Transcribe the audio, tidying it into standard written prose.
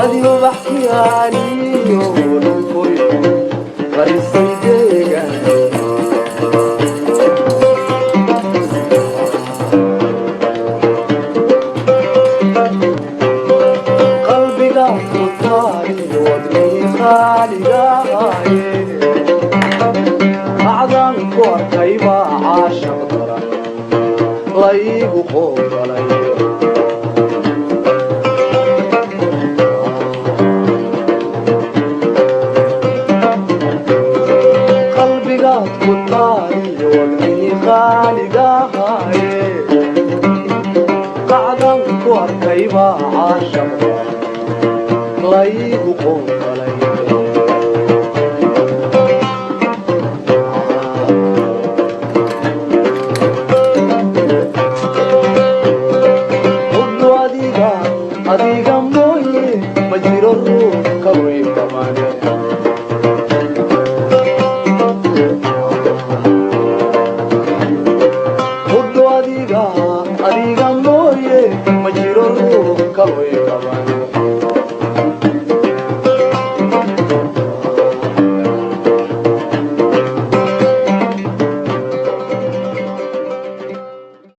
adigo baxyaaniyo dhulkoyo qarisay deegaan qalbiga ku taariyo wadnii khaaligaaye acdan ku arkaybaa caashaq daran laygu qoobalay qalbigaad ku taariyo wadnii khaaligaaye acdan ku arkaybaa caashaq daran laygu qoobalay adiga mooye ma jiro ruux kalooy dhammaane huddo adiga mooye